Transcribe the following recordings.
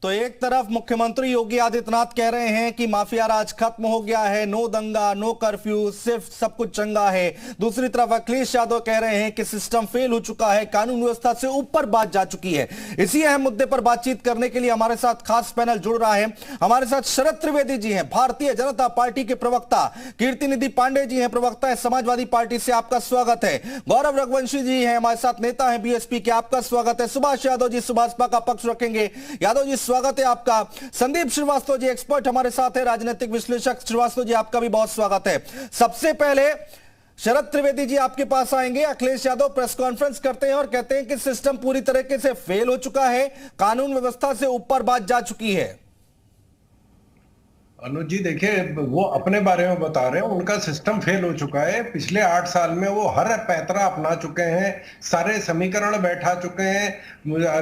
तो एक तरफ मुख्यमंत्री योगी आदित्यनाथ कह रहे हैं कि माफिया राज खत्म हो गया है, नो दंगा, नो कर्फ्यू, सिर्फ सब कुछ चंगा है। दूसरी तरफ अखिलेश यादव कह रहे हैं कि सिस्टम फेल हो चुका है, कानून व्यवस्था से ऊपर बात जा चुकी है। इसी अहम मुद्दे पर बातचीत करने के लिए हमारे साथ खास पैनल जुड़ रहा है। हमारे साथ शरद त्रिवेदी जी हैं, भारतीय जनता पार्टी के प्रवक्ता, कीर्तिनिधि पांडे जी हैं, प्रवक्ता है समाजवादी पार्टी से, आपका स्वागत है। गौरव रघुवंशी जी हैं, हमारे साथ नेता है बीएसपी के, आपका स्वागत है। सुभाष यादव जी सुभाषपा का पक्ष रखेंगे, यादव जी स्वागत है आपका। संदीप श्रीवास्तव जी एक्सपर्ट हमारे साथ है, राजनीतिक विश्लेषक, श्रीवास्तव जी आपका भी बहुत स्वागत है। सबसे पहले शरद त्रिवेदी जी आपके पास आएंगे। अखिलेश यादव प्रेस कॉन्फ्रेंस करते हैं और कहते हैं कि सिस्टम पूरी तरीके से फेल हो चुका है, कानून व्यवस्था से ऊपर बात जा चुकी है। अनुज जी देखिए, वो अपने बारे में बता रहे हैं, उनका सिस्टम फेल हो चुका है। पिछले 8 साल में वो हर पैतरा अपना चुके हैं, सारे समीकरण बैठा चुके हैं,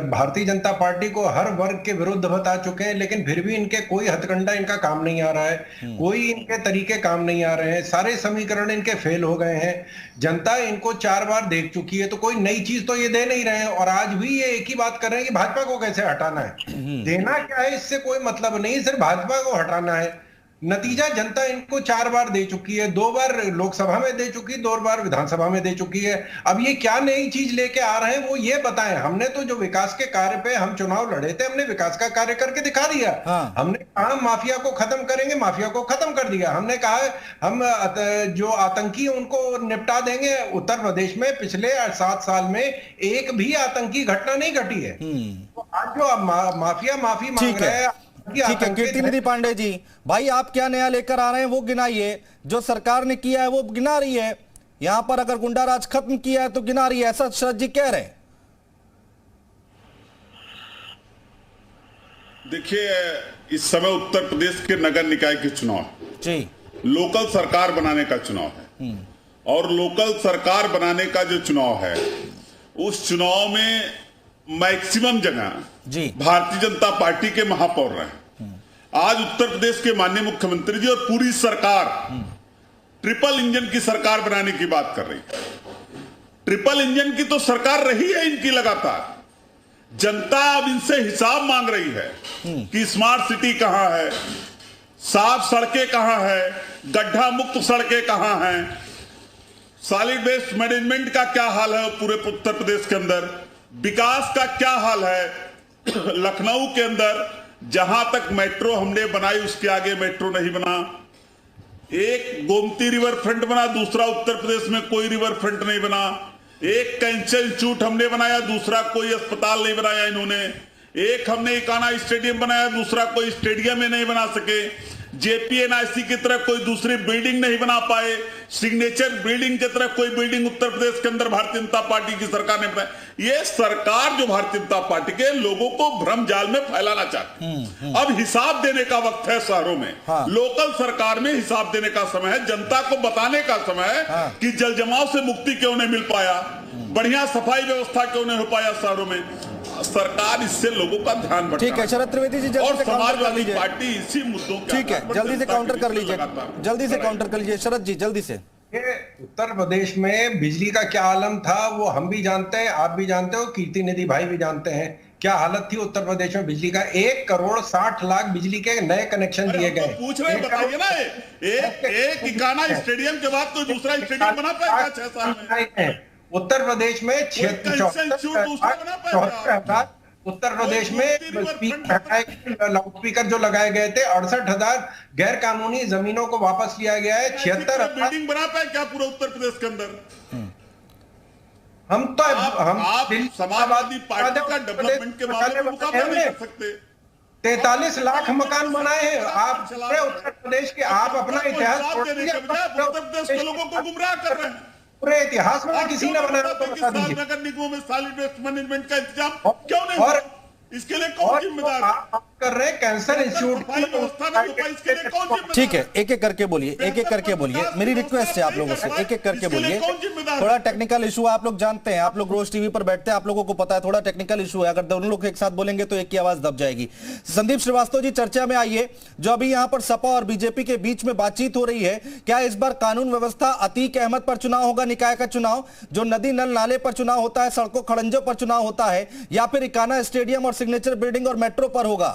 भारतीय जनता पार्टी को हर वर्ग के विरुद्ध बता चुके हैं, लेकिन फिर भी इनके कोई हथकंडा इनका काम नहीं आ रहा है, कोई इनके तरीके काम नहीं आ रहे हैं, सारे समीकरण इनके फेल हो गए हैं। जनता इनको 4 बार देख चुकी है, तो कोई नई चीज तो ये दे नहीं रहे हैं। और आज भी ये एक ही बात कर रहे हैं कि भाजपा को कैसे हटाना है। देना क्या है इससे कोई मतलब नहीं, सिर्फ भाजपा को हटाना है। नतीजा जनता इनको 4 बार दे चुकी है, 2 बार लोकसभा में दे चुकी, 2 बार विधानसभा में दे चुकी है। अब ये क्या नई चीज लेके आ रहे हैं वो ये बताएं। हमने तो जो विकास के कार्य पे हम चुनाव लड़े थे, हमने विकास का कार्य करके दिखा दिया। हमने कहा माफिया को खत्म करेंगे, माफिया को खत्म कर दिया। हमने कहा हम जो आतंकी उनको निपटा देंगे। उत्तर प्रदेश में पिछले 7 साल में एक भी आतंकी घटना नहीं घटी है। तो आज जो माफिया माफी मांग रहे हैं। ठीक है कीर्तिनिधि पांडे जी, भाई आप क्या नया लेकर आ रहे हैं वो गिनाइए। जो सरकार ने किया है वो गिना रही है, यहां पर अगर गुंडा राज खत्म किया है तो गिना रही है, ऐसा शरद जी कह रहे हैं। देखिए, इस समय उत्तर प्रदेश के नगर निकाय के चुनाव जी, लोकल सरकार बनाने का चुनाव है। और लोकल सरकार बनाने का जो चुनाव है, उस चुनाव में मैक्सिमम जगह जी भारतीय जनता पार्टी के महापौर रहे। आज उत्तर प्रदेश के माननीय मुख्यमंत्री जी और पूरी सरकार ट्रिपल इंजन की सरकार बनाने की बात कर रही है। ट्रिपल इंजन की तो सरकार रही है इनकी लगातार। जनता अब इनसे हिसाब मांग रही है कि स्मार्ट सिटी कहां है, साफ सड़कें कहां है, गड्ढा मुक्त सड़कें कहां हैं, सॉलिड वेस्ट मैनेजमेंट का क्या हाल है पूरे उत्तर प्रदेश के अंदर, विकास का क्या हाल है। लखनऊ के अंदर जहां तक मेट्रो हमने बनाई उसके आगे मेट्रो नहीं बना। एक गोमती रिवर फ्रंट बना, दूसरा उत्तर प्रदेश में कोई रिवर फ्रंट नहीं बना। एक कैंसर इंस्टीट्यूट हमने बनाया, दूसरा कोई अस्पताल नहीं बनाया इन्होंने। एक हमने इकाना स्टेडियम बनाया, दूसरा कोई स्टेडियम में नहीं बना सके। जेपीएनआईसी की तरह कोई दूसरी बिल्डिंग नहीं बना पाए। सिग्नेचर बिल्डिंग की तरह कोई बिल्डिंग उत्तर प्रदेश के अंदर भारतीय जनता पार्टी की सरकार ने बनाई। ये सरकार जो भारतीय जनता पार्टी के लोगों को भ्रम जाल में फैलाना चाहती है। अब हिसाब देने का वक्त है शहरों में। लोकल सरकार में हिसाब देने का समय है, जनता को बताने का समय है कि जल जमाव से मुक्ति क्यों नहीं मिल पाया, बढ़िया सफाई व्यवस्था क्यों नहीं हो पाया शहरों में। सरकार इससे लोगों का ध्यान भटका। ठीक है शरद त्रिवेदी जी, जल्दी से काउंटर कर लीजिए। पार्टी इसी मुद्दों के, ठीक है जल्दी से काउंटर कर लीजिए, जल्दी से काउंटर कर लीजिए शरद जी, जल्दी से। उत्तर प्रदेश में बिजली का क्या आलम था वो हम भी जानते हैं, आप भी जानते हो, कीर्तिनिधि भाई भी जानते हैं क्या हालत थी उत्तर प्रदेश में बिजली का। 1,60,00,000 बिजली के नए कनेक्शन दिए गए। पूछ रहे बताइए ना, एक इकाना स्टेडियम के बाद कोई दूसरा स्टेडियम बना पाएगा 6 साल में? उत्तर प्रदेश में 74,000 उत्तर प्रदेश में लाउड स्पीकर जो लगाए गए थे, 68,000 गैर कानूनी जमीनों को वापस लिया गया है। 76,000 बिल्डिंग बना पाए क्या पूरा उत्तर प्रदेश के अंदर? हम समाजवादी पार्टी का डेवलपमेंट के मामले में मुकाबला नहीं कर सकते। 43 लाख मकान बनाए हैं आप उत्तर प्रदेश के। आप अपना इतिहास उत्तर प्रदेश के लोगों को गुमराह कर रहे हैं। पूरे इतिहास में किसी ने बनाया तो बता दीजिए। नगर निगमों में सॉलिड वेस्ट मैनेजमेंट का इंतजाम क्यों नहीं हुआ? इसके लिए कौन जिम्मेदार? कर रहे हैं कैंसर इंस्टीट्यूट सफाई व्यवस्था में तो इसके लिए कौन जिम्मेदार? ठीक है, एक एक करके बोलिए, एक एक करके बोलिए। मेरी रिक्वेस्ट है आप लोगों से, एक एक करके बोलिए। थोड़ा टेक्निकल इशू है, आप लोग जानते हैं, आप लोग रोज टीवी पर बैठते हैं, आप लोगों को पता है थोड़ा टेक्निकल इशू है। अगर दोनों लोग एक साथ बोलेंगे तो एक की आवाज दब जाएगी। संदीप श्रीवास्तव जी, चर्चा में आइए। जो अभी यहां पर सपा और बीजेपी के बीच में बातचीत हो रही है, क्या इस बार कानून व्यवस्था अतीक अहमद पर चुनाव होगा, निकाय का चुनाव, जो नदी नल नाले पर चुनाव होता है, सड़कों खड़ंजों पर चुनाव होता है, या फिर इकाना स्टेडियम और सिग्नेचर बिल्डिंग और मेट्रो पर होगा?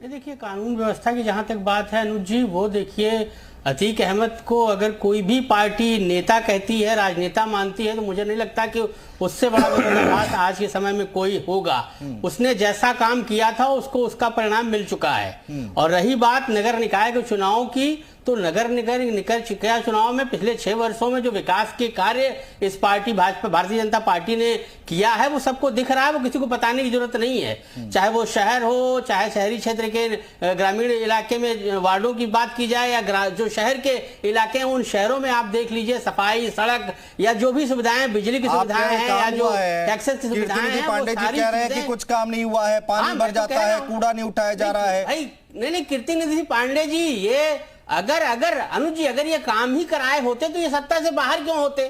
देखिए, कानून व्यवस्था की जहां तक बात है अनुज जी, वो देखिए अतीक अहमद को अगर कोई भी पार्टी नेता कहती है, राजनेता मानती है, तो मुझे नहीं लगता कि उससे बड़ा विरोधाभास आज के समय में कोई होगा। उसने जैसा काम किया था उसको उसका परिणाम मिल चुका है। और रही बात नगर निकाय के चुनाव की, तो नगर निकाय चुनाव में पिछले 6 वर्षों में जो विकास के कार्य इस पार्टी भाजपा भारतीय जनता पार्टी ने किया है वो सबको दिख रहा है, वो किसी को बताने की जरूरत नहीं है। चाहे वो शहर हो, चाहे शहरी क्षेत्र के ग्रामीण इलाके में वार्डों की बात की जाए, या जो शहर के इलाके हैं उन शहरों में आप देख लीजिए, सफाई, सड़क या जो भी सुविधाएं, बिजली की सुविधाएं हैं या जो टैक्सेस की सुविधाएं हैं, पांडे जी कह रहे हैं कि कुछ काम नहीं हुआ है, पानी भर जाता है, कूड़ा नहीं उठाया जा रहा है। नहीं, कीर्ति निधि पांडे जी, ये अगर अनुज जी अगर ये काम ही कराए होते तो ये सत्ता से बाहर क्यों होते?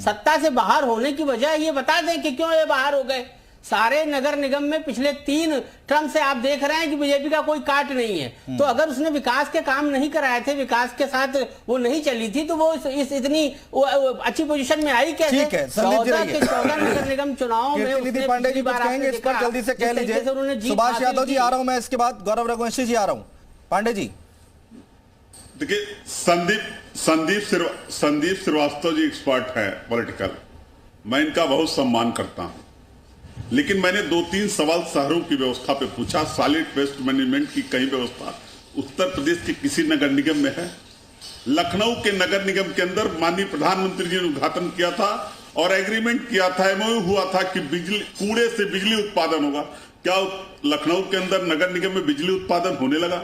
सत्ता से बाहर होने की वजह ये बता दें कि क्यों ये बाहर हो गए। सारे नगर निगम में पिछले 3 टर्म से आप देख रहे हैं कि बीजेपी का कोई काट नहीं है। तो अगर उसने विकास के काम नहीं कराए थे, विकास के साथ वो नहीं चली थी, तो वो इतनी अच्छी पोजीशन में आई कैसे? 14 नगर निगम चुनाव में पांडे जी कुछ कहेंगे इस पर? जल्दी से कह लीजिए। सुभाष यादव जी आ रहा हूं मैं, इसके बाद गौरव रघुवंशी जी आ रहा हूं। पांडे जी देखिए, संदीप श्रीवास्तव जी एक्सपर्ट है पॉलिटिकल, मैं इनका बहुत सम्मान करता हूं, लेकिन मैंने 2-3 सवाल शहरों की व्यवस्था पे पूछा। सॉलिड वेस्ट मैनेजमेंट की कई व्यवस्था उत्तर प्रदेश के किसी नगर निगम में है? लखनऊ के नगर निगम के अंदर माननीय प्रधानमंत्री जी ने उद्घाटन किया था और एग्रीमेंट किया था, एमओयू हुआ था कि बिजली, कूड़े से बिजली उत्पादन होगा। क्या लखनऊ के अंदर नगर निगम में बिजली उत्पादन होने लगा?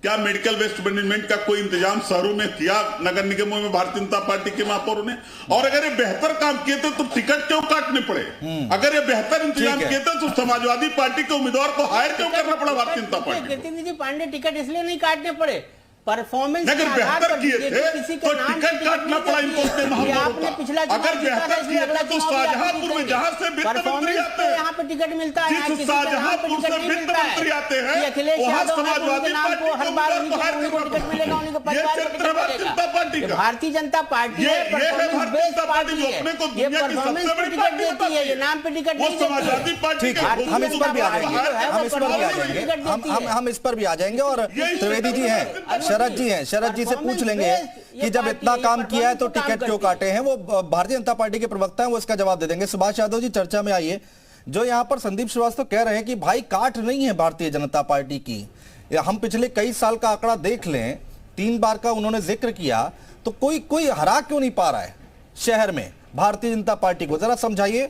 क्या मेडिकल वेस्ट मैनेजमेंट का कोई इंतजाम शहरों में किया नगर निगमों में भारतीय जनता पार्टी के महापौरों ने? और अगर ये बेहतर काम किए थे तो टिकट क्यों काटने पड़े? अगर ये बेहतर इंतजाम किए थे तो समाजवादी पार्टी के उम्मीदवार को हायर क्यों करना पड़ा भारतीय जनता पार्टी? कीर्ति पांडे, टिकट इसलिए नहीं काटने पड़े, परफॉर्मेंस अगर बेहतर किए थे तो टिकट काटना पड़ा इनको उसके महापौरों का। अगर बेहतर किए थे तो शाहजहांपुर में जहां से वित्त मंत्री आते हैं, यहाँ पे टिकट मिलता है, जिस शाहजहांपुर से वित्त मंत्री आते हैं वहां समाजवादी पार्टी को हर बार टिकट मिलेगा, उन्हीं को भारतीय जनता पार्टी है, ये परफॉर्मेंस पे टिकट देती है, ये नाम पे टिकट नहीं समाजवादी पार्टी। हम इस पर भी आ जाएंगे, हम इस पर भी आ जाएंगे। और त्रिवेदी जी हैं, शरद जी हैं, शरद जी से पूछ लेंगे कि जब इतना काम किया है तो टिकट क्यों काटे हैं। वो भारतीय जनता पार्टी के प्रवक्ता हैं, वो इसका जवाब दे देंगे। सुभाष यादव जी, चर्चा में आइए। जो यहां पर संदीप श्रीवास्तव कह रहे हैं कि भाई काट नहीं है भारतीय जनता पार्टी की, हम पिछले कई साल का आंकड़ा देख लें, 3 बार का उन्होंने जिक्र किया, तो कोई हरा क्यों नहीं पा रहा है शहर में भारतीय जनता पार्टी को? जरा समझाइए।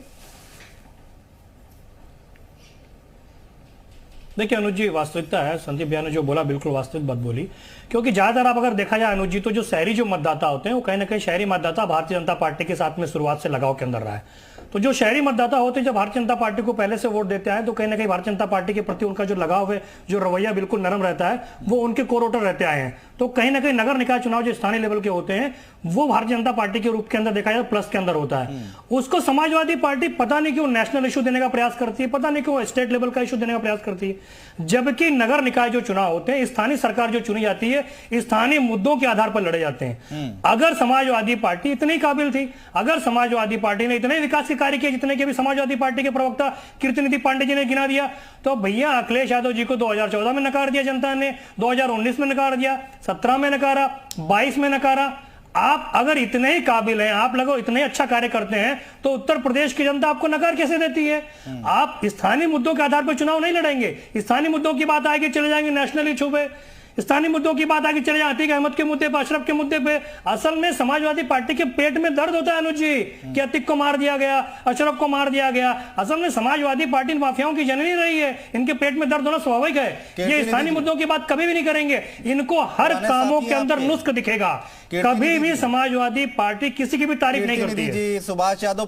देखिए अनुज जी, वास्तविकता है, संदीप भैया ने जो बोला बिल्कुल वास्तविक बात बोली। क्योंकि ज्यादातर आप अगर देखा जाए अनुज जी, तो जो शहरी जो मतदाता होते हैं वो कहीं ना कहीं शहरी मतदाता भारतीय जनता पार्टी के साथ में शुरुआत से लगाव के अंदर रहा है। तो जो शहरी मतदाता होते हैं जब भारतीय जनता पार्टी को पहले से वोट देते हैं तो कहीं ना कहीं भारतीय जनता पार्टी के प्रति उनका जो लगाव है, जो रवैया बिल्कुल नरम रहता है, वो उनके कोर वोटर रहते आए हैं। तो कहीं ना कहीं नगर निकाय चुनाव जो स्थानीय लेवल के होते हैं वो भारतीय जनता पार्टी के रूप के अंदर देखा जाए प्लस के अंदर होता है। उसको समाजवादी पार्टी पता नहीं क्यों नेशनल इशू देने का प्रयास करती है, पता नहीं क्यों स्टेट लेवल का इशू देने का प्रयास करती है। जबकि नगर निकाय जो चुनाव होते हैं, स्थानीय सरकार जो चुनी जाती है, स्थानीय मुद्दों के आधार पर लड़े जाते हैं। अगर समाजवादी पार्टी इतनी काबिल थी, अगर समाजवादी पार्टी ने इतने विकास के कार्य किए जितने के भी समाजवादी पार्टी के प्रवक्ता कीर्ति निधि पांडे जी ने गिना दिया, तो भैया अखिलेश यादव जी को 2014 में नकार दिया जनता ने, 2019 में नकार दिया, 17 में नकारा, 22 में नकारा। आप अगर इतने ही काबिल हैं, आप लोग इतने अच्छा कार्य करते हैं, तो उत्तर प्रदेश की जनता आपको नकार कैसे देती है? आप स्थानीय मुद्दों के आधार पर चुनाव नहीं लड़ेंगे। स्थानीय मुद्दों की बात आएगी चले जाएंगे नेशनल इशू पे, स्थानीय मुद्दों की बात आगे चले जाए अतीक अहमद के मुद्दे पे, अशरफ के मुद्दे पे। असल में समाजवादी पार्टी के पेट में दर्द होता है अनुज जी कि अतीक को मार दिया गया, अशरफ को मार दिया गया। असल में समाजवादी पार्टी माफियाओं की जननी रही है, इनके पेट में दर्द होना स्वाभाविक है। ये स्थानीय मुद्दों की बात कभी भी नहीं करेंगे, इनको हर कामों के अंदर नुस्ख दिखेगा। कभी भी समाजवादी पार्टी किसी की भी तारीफ नहीं करती है। सुभाष यादव